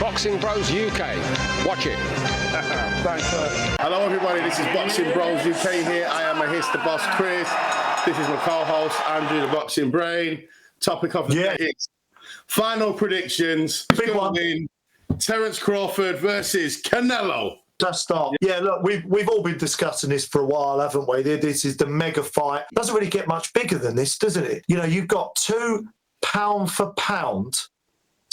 Boxing Bros UK. Watch it. Thanks, sir. Hello, everybody. This is Boxing Bros UK here. I am the boss, Chris. This is my co-host, Andrew, the Boxing Brain. Topic of the day is final predictions. Big one. Terence Crawford versus Canelo. Just start. Yeah, look, we've all been discussing this for a while, haven't we? This is the mega fight. Doesn't really get much bigger than this, doesn't it? You know, you've got two pound for pound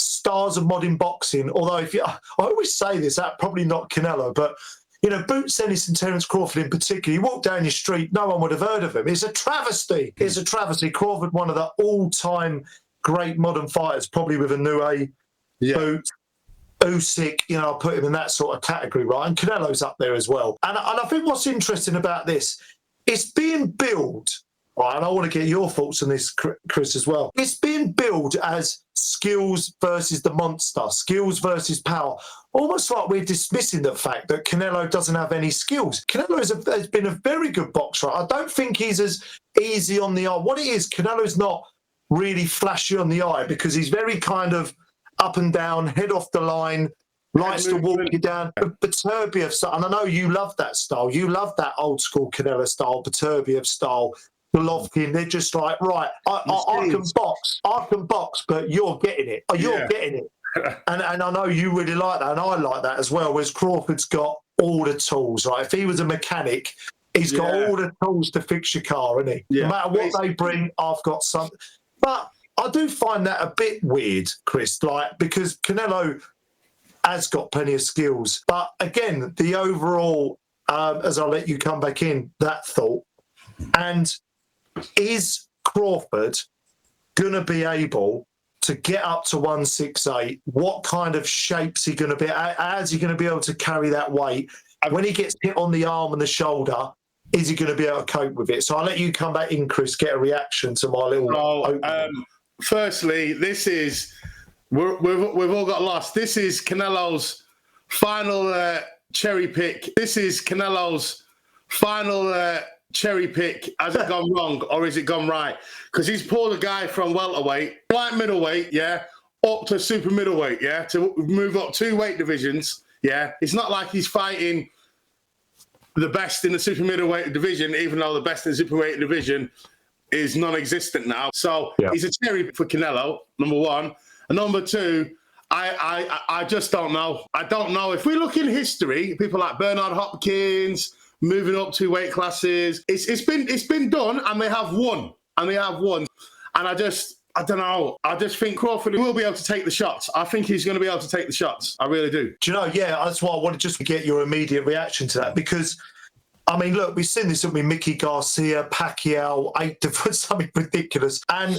stars of modern boxing. Although, I always say this, probably not Canelo, but you know, Boots Ennis and Terence Crawford in particular, you walk down your street, no one would have heard of him. It's a travesty. It's a travesty. Crawford, one of the all-time great modern fighters, probably with a new Boots. Usyk, you know, I'll put him in that sort of category, right? And Canelo's up there as well. And I think what's interesting about this, it's being billed, right? And I want to get your thoughts on this, Chris, as well. It's being billed as skills versus the monster, skills versus power. Almost like we're dismissing the fact that Canelo doesn't have any skills. Canelo has been a very good boxer. I don't think he's as easy on the eye. What it is, Canelo's not really flashy on the eye because he's very kind of up and down, head off the line, likes to walk you down. Beterbiev style, and I know you love that style. You love that old school Canelo style, Beterbiev style, Golovkin. They're just like, right, I can box, but you're getting it. You're getting it. And I know you really like that, and I like that as well, whereas Crawford's got all the tools, right? If he was a mechanic, he's got all the tools to fix your car, isn't he? Yeah. No matter what they bring, I've got some. But I do find that a bit weird, Chris, like, because Canelo has got plenty of skills. But again, the overall, as I'll let you come back in, that thought, and is Crawford going to be able to get up to 168? What kind of shape's he going to be? How's he going to be able to carry that weight? When he gets hit on the arm and the shoulder, is he going to be able to cope with it? So I'll let you come back in, Chris, get a reaction to my little... Firstly, this is we've all got lost. This is Canelo's final cherry pick. This is Canelo's final cherry pick. Has it gone wrong or has it gone right? Because he's pulled a guy from welterweight, light middleweight, up to super middleweight, to move up 2 weight divisions. It's not like he's fighting the best in the super middleweight division, even though the best in the super weight division is non-existent now. So he's a cherry for Canelo, number one. And number two, I just don't know. I don't know. If we look in history, people like Bernard Hopkins moving up 2 weight classes, it's been done, and they have won. And I don't know. I just think Crawford will be able to take the shots. I think he's going to be able to take the shots. I really do. Do you know, that's why I wanted just to get your immediate reaction to that, because I mean, look, we've seen this, haven't we? Mickey Garcia, Pacquiao, 8 different, something ridiculous. And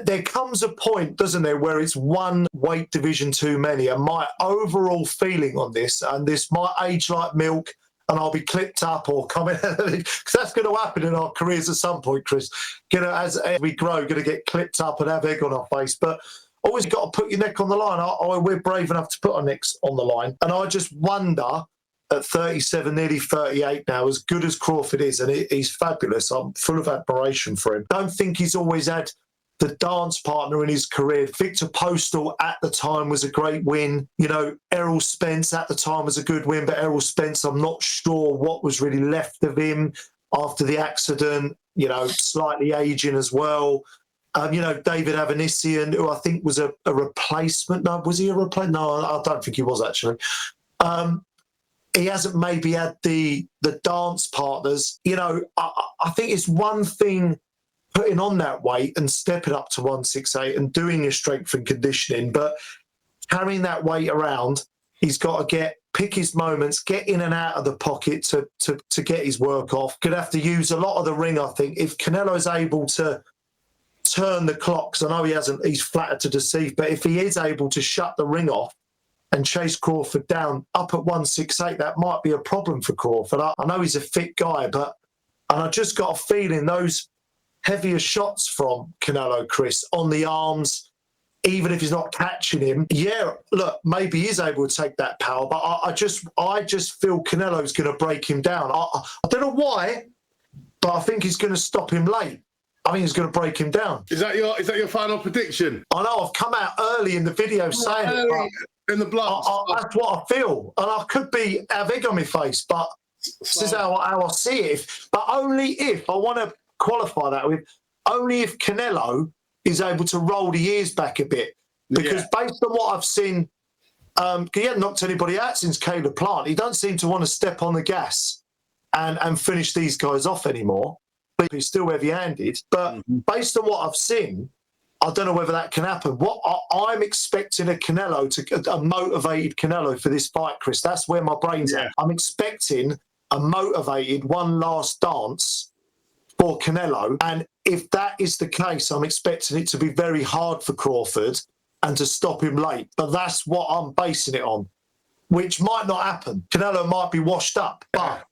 there comes a point, doesn't there, where it's 1 weight division too many. And my overall feeling on this, and this might age like milk, and I'll be clipped up or coming, because that's going to happen in our careers at some point, Chris. As we grow, going to get clipped up and have egg on our face. But always got to put your neck on the line. We're brave enough to put our necks on the line. And I just wonder, at 37, nearly 38 now, as good as Crawford is, and he's fabulous, I'm full of admiration for him. Don't think he's always had the dance partner in his career. Victor Postal at the time was a great win. You know, Errol Spence at the time was a good win, but Errol Spence, I'm not sure what was really left of him after the accident, you know, slightly aging as well. You know, David Avanesian, who I think was a replacement. No, was he a replacement? No, I don't think he was, actually. He hasn't maybe had the dance partners. You know, I think it's one thing putting on that weight and stepping up to 168 and doing your strength and conditioning, but carrying that weight around, he's got to pick his moments, get in and out of the pocket to get his work off. Going to have to use a lot of the ring, I think. If Canelo's able to turn the clocks, I know he's flattered to deceive, but if he is able to shut the ring off and chase Crawford down up at 168, that might be a problem for Crawford. I know he's a fit guy, and I just got a feeling those heavier shots from Canelo, Chris, on the arms, even if he's not catching him, look, maybe he's able to take that power, but I just feel Canelo's going to break him down. I don't know why, but I think he's going to stop him late. I think he's going to break him down. Is that your final prediction? I know I've come out early in the video saying it, but in the blocks. That's what I feel, and I could have egg on my face, but this is how I see it. But only if I want to qualify that with only if Canelo is able to roll the ears back a bit, because based on what I've seen, he hasn't knocked anybody out since Caleb Plant. He don't seem to want to step on the gas and finish these guys off anymore. But he's still heavy-handed. But based on what I've seen, I don't know whether that can happen. What I'm expecting a motivated Canelo for this fight, Chris. That's where my brain's at. I'm expecting a motivated one last dance for Canelo. And if that is the case, I'm expecting it to be very hard for Crawford and to stop him late. But that's what I'm basing it on, which might not happen. Canelo might be washed up. But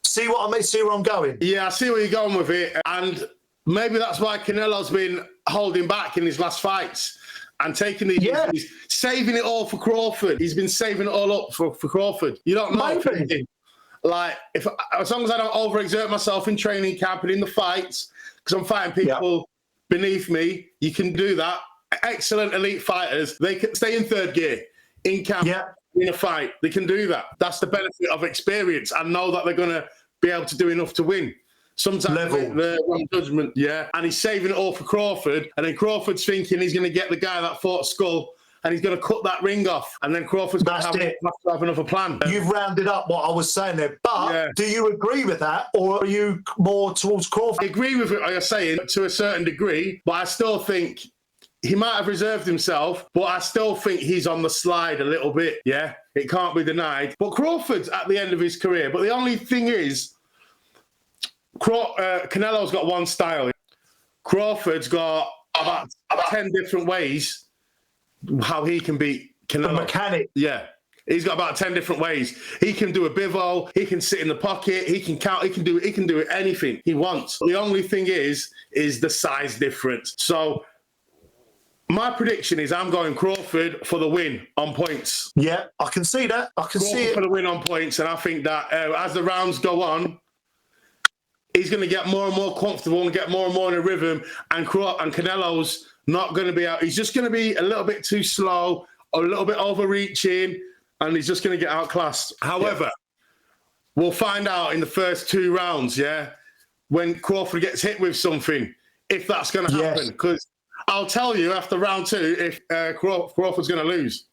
see what I mean? See where I'm going? Yeah, I see where you're going with it. And maybe that's why Canelo's been holding back in his last fights and taking these. Yeah. He's saving it all for Crawford. He's been saving it all up for Crawford. You don't know. Like, as long as I don't overexert myself in training camp and in the fights, because I'm fighting people beneath me, you can do that. Excellent elite fighters, they can stay in third gear in camp. In a fight, they can do that. That's the benefit of experience and know that they're going to be able to do enough to win. Sometimes the wrong judgment, and he's saving it all for Crawford, and then Crawford's thinking he's going to get the guy that fought Skull, and he's going to cut that ring off, and then Crawford's going to have another plan. You've rounded up what I was saying there, but do you agree with that, or are you more towards Crawford? I agree with it, like you're saying, to a certain degree, but I still think he might have reserved himself, but I still think he's on the slide a little bit, It can't be denied. But Crawford's at the end of his career. But the only thing is, Canelo's got one style. Crawford's got about 10 different ways how he can beat Canelo. The mechanic. Yeah. He's got about 10 different ways. He can do a bivol. He can sit in the pocket. He can count. He can do anything he wants. The only thing is the size difference. So my prediction is I'm going Crawford for the win on points. Yeah, I can see that. I can see it. For the win on points. And I think that as the rounds go on, he's going to get more and more comfortable and get more and more in a rhythm. And Canelo's not going to be out. He's just going to be a little bit too slow, a little bit overreaching, and he's just going to get outclassed. However, we'll find out in the first 2 rounds, when Crawford gets hit with something, if that's going to happen. Because I'll tell you after round 2 if Crawford's going to lose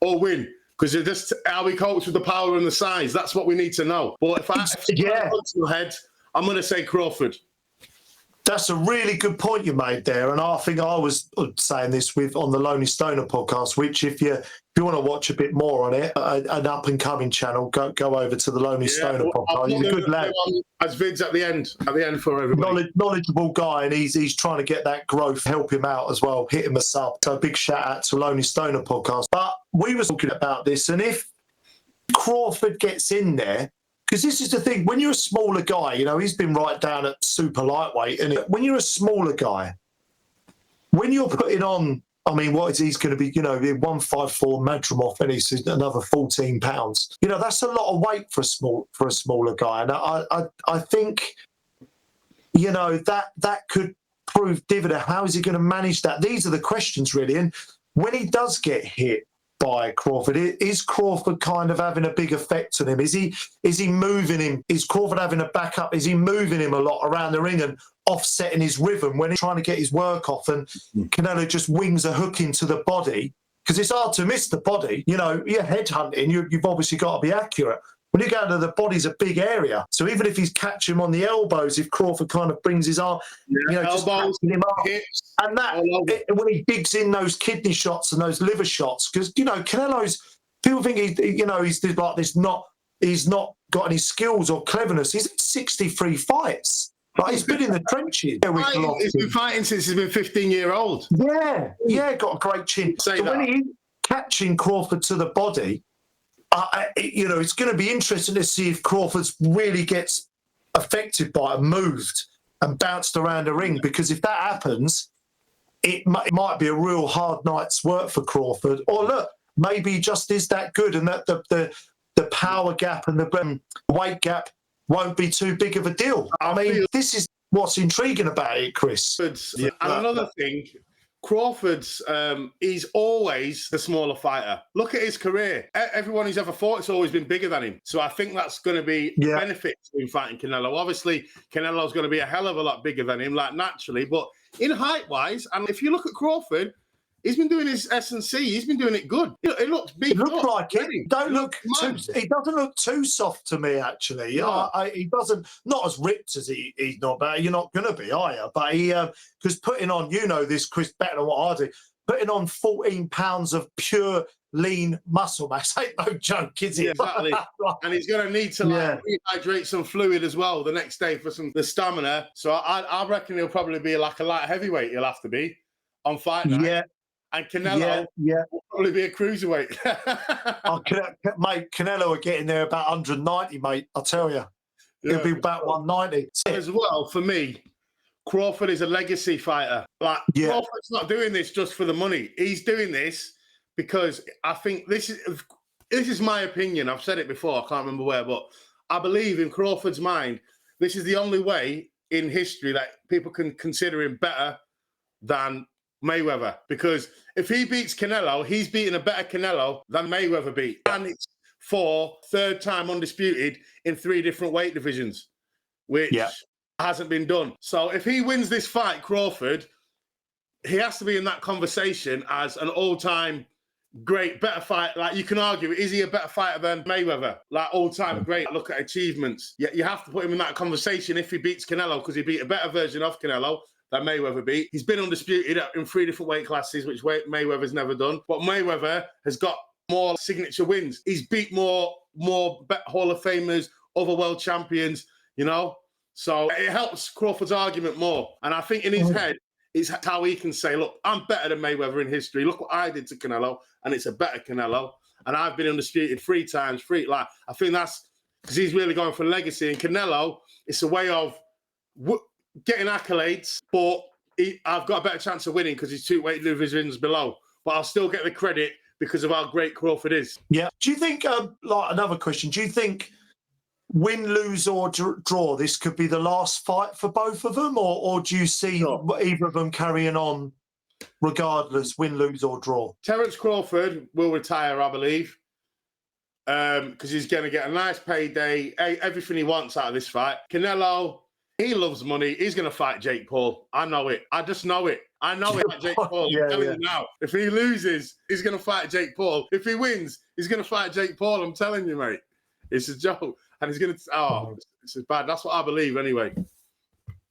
or win, because it's just how he copes with the power and the size. That's what we need to know. But if I head, I'm going to say Crawford. That's a really good point you made there, and I think I was saying this on the Lonely Stoner podcast, which if you want to watch a bit more on it, an up and coming channel, go over to the Lonely Stoner podcast. He's a good lad. As vids at the end for everybody. Knowledgeable guy, and he's trying to get that growth, help him out as well, hit him a sub. So big shout out to Lonely Stoner podcast. But we were talking about this, and if Crawford gets in there, because this is the thing, when you're a smaller guy, he's been right down at super lightweight, and when you're a smaller guy, when you're putting on, what is he's going to be, 154 Madrimov, and he's another 14 pounds. That's a lot of weight for a smaller guy, and I think, that could prove dividend. How is he going to manage that? These are the questions really, and when he does get hit by Crawford, is Crawford kind of having a big effect on him? Is he moving him? Is Crawford having a backup? Is he moving him a lot around the ring and offsetting his rhythm when he's trying to get his work off, and Canelo just wings a hook into the body? Because it's hard to miss the body. You're headhunting, you've obviously got to be accurate. When you go to the body's a big area. So even if he's catching him on the elbows, if Crawford kind of brings his arm, just catching him up. Hips, and when he digs in those kidney shots and those liver shots, because, Canelo's, people think he's like this, he's not got any skills or cleverness. He's had 63 fights. Like, he's been in the trenches. He's been fighting since he's been 15-year-old. Yeah, got a great chin. So when he's catching Crawford to the body, it's going to be interesting to see if Crawford really gets affected by it, moved and bounced around the ring, because if that happens, it might be a real hard night's work for Crawford. Or look, maybe he just is that good, and that the power gap and the weight gap won't be too big of a deal. This is what's intriguing about it, Chris. And another thing, Crawford's, he's always the smaller fighter. Look at his career. Everyone he's ever fought, it's always been bigger than him. So I think that's going to be a benefit to him fighting Canelo. Obviously, Canelo's going to be a hell of a lot bigger than him, like naturally. But in height-wise, and if you look at Crawford, he's been doing his S&C. He's been doing it good. It looks big. It looks like it. He doesn't look too soft to me, actually. No. He doesn't, not as ripped as he's not, but you're not going to be, are you? But he, because putting on, you know this, Chris, better than what I do, putting on 14 pounds of pure lean muscle mass ain't no joke, is it? Yeah, exactly. And he's going to need to rehydrate some fluid as well the next day for the stamina. So I reckon he'll probably be like a light heavyweight. He'll have to be on fight night. Yeah. And Canelo will probably be a cruiserweight. Mate, Canelo are getting there about 190, mate. I'll tell you. He'll be about 190. As well, for me, Crawford is a legacy fighter. Crawford's not doing this just for the money. He's doing this because I think this is my opinion. I've said it before. I can't remember where, but I believe in Crawford's mind, this is the only way in history that people can consider him better than Mayweather, because if he beats Canelo, he's beating a better Canelo than Mayweather beat, and it's for third time undisputed in 3 different weight divisions, which hasn't been done. So if he wins this fight, Crawford, he has to be in that conversation as an all-time great, better fight. Like, you can argue, is he a better fighter than Mayweather? Like, all-time great, look at achievements. You have to put him in that conversation if he beats Canelo, because he beat a better version of Canelo that Mayweather beat. He's been undisputed in 3 different weight classes, which Mayweather's never done. But Mayweather has got more signature wins. He's beat more Hall of Famers, other world champions, you know? So it helps Crawford's argument more. And I think in his head, it's how he can say, look, I'm better than Mayweather in history. Look what I did to Canelo, and it's a better Canelo. And I've been undisputed 3 times. Like, I think that's because he's really going for legacy. And Canelo, it's a way of getting accolades, but I've got a better chance of winning because he's 2 weight divisions below. But I'll still get the credit because of how great Crawford is. Yeah. Do you think, like another question, do you think win, lose or draw, this could be the last fight for both of them? Or do you see either of them carrying on regardless, win, lose or draw? Terence Crawford will retire, I believe, because he's going to get a nice payday, everything he wants out of this fight. Canelo, he loves money. He's going to fight Jake Paul. I know it. I just know it. I know it, Jake Paul. I'm telling you now. If he loses, he's going to fight Jake Paul. If he wins, he's going to fight Jake Paul. I'm telling you, mate. It's a joke. And he's going to... it's bad. That's what I believe anyway.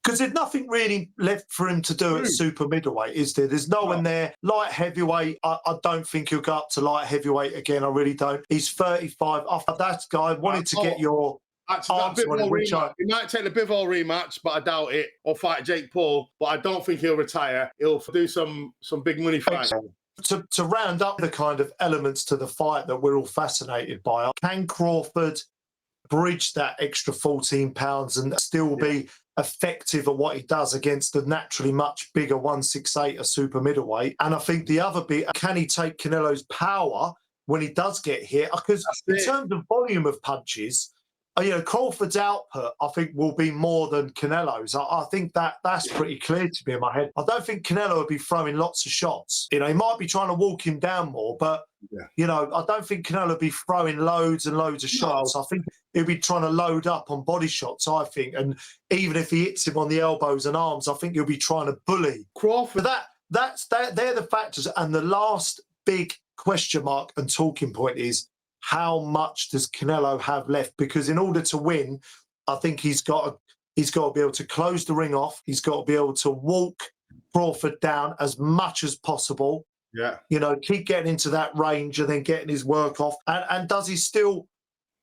Because there's nothing really left for him to do at super middleweight, is there? There's no one there. Light heavyweight, I don't think he'll go up to light heavyweight again. I really don't. He's 35. After that guy, wanted to get your... Actually, he might take the Bivol rematch, but I doubt it. Or fight Jake Paul, but I don't think he'll retire. He'll do some big money fight. To round up the kind of elements to the fight that we're all fascinated by, can Crawford bridge that extra 14 pounds and still be effective at what he does against the naturally much bigger 168, a super middleweight? And I think the other bit, can he take Canelo's power when he does get hit? Because in terms of volume of punches, Crawford's output, I think, will be more than Canelo's. I think that's pretty clear to me in my head. I don't think Canelo will be throwing lots of shots. He might be trying to walk him down more, but, I don't think Canelo will be throwing loads and loads of shots. I think he'll be trying to load up on body shots, I think. And even if he hits him on the elbows and arms, I think he'll be trying to bully. Crawford, they're the factors. And the last big question mark and talking point is, how much does Canelo have left? Because in order to win, I think he's got to be able to close the ring off. He's got to be able to walk Crawford down as much as possible. Yeah. Keep getting into that range and then getting his work off. And does he still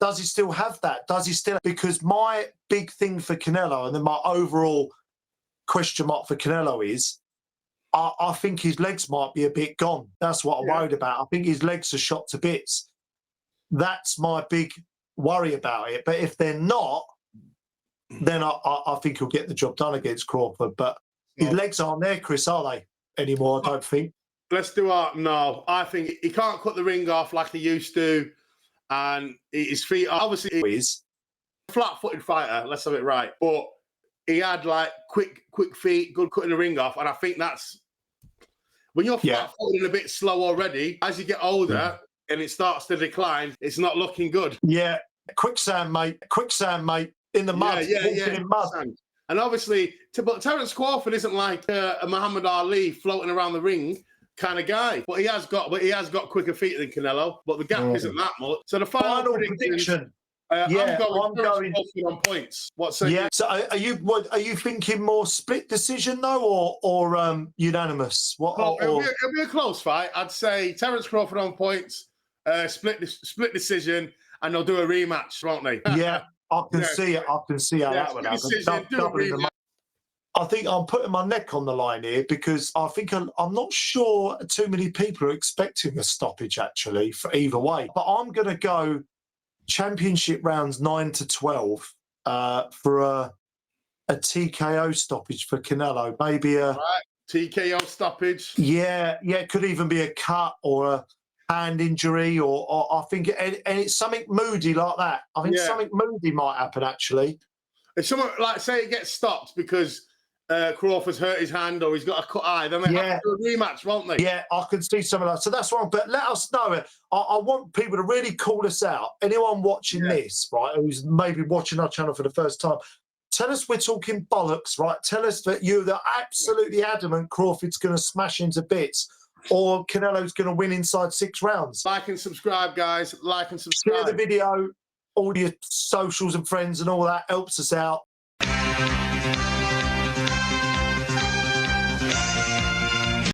have that? Does he still? Because my big thing for Canelo, and then my overall question mark for Canelo is, I think his legs might be a bit gone. That's what I'm worried about. I think his legs are shot to bits. That's my big worry about it. But if they're not, then I think he'll get the job done against Crawford. But his legs aren't there, Chris, are they, anymore, I don't think. Let's do our... No, I think he can't cut the ring off like he used to. And his feet are... Obviously, he's a flat-footed fighter, let's have it right. But he had, quick feet, good cutting the ring off. And I think that's... When you're flat-footed and a bit slow already, as you get older and it starts to decline, it's not looking good. Yeah, quicksand, mate. Quicksand, mate. In the mud. In mud. And obviously, but Terence Crawford isn't like a Muhammad Ali floating around the ring kind of guy. But he has got quicker feet than Canelo. But the gap isn't that much. So the final prediction. I'm going Terence Crawford on points. So are you thinking more split decision though, or unanimous? It'll be a close fight. I'd say Terence Crawford on points, split decision, and they'll do a rematch, won't they? Yeah, I can see it. I can see how that would happen. I think I'm putting my neck on the line here because I think I'm not sure too many people are expecting a stoppage actually for either way. But I'm going to go championship rounds 9 to 12 for a TKO stoppage for Canelo. Maybe a TKO stoppage. Yeah, it could even be a cut or a hand injury, or I think, and it's something moody like that. I think something moody might happen actually. If someone, like, say it gets stopped because Crawford's hurt his hand or he's got a cut eye, then they have to do a rematch, won't they? Yeah, I can see some of that. So that's wrong. But let us know. I want people to really call us out. Anyone watching this, right, who's maybe watching our channel for the first time, tell us we're talking bollocks, right? Tell us that you're absolutely adamant Crawford's going to smash into bits or Canelo's going to win inside 6 rounds. Like and subscribe, guys. Like and subscribe. Share the video, all your socials and friends and all that helps us out.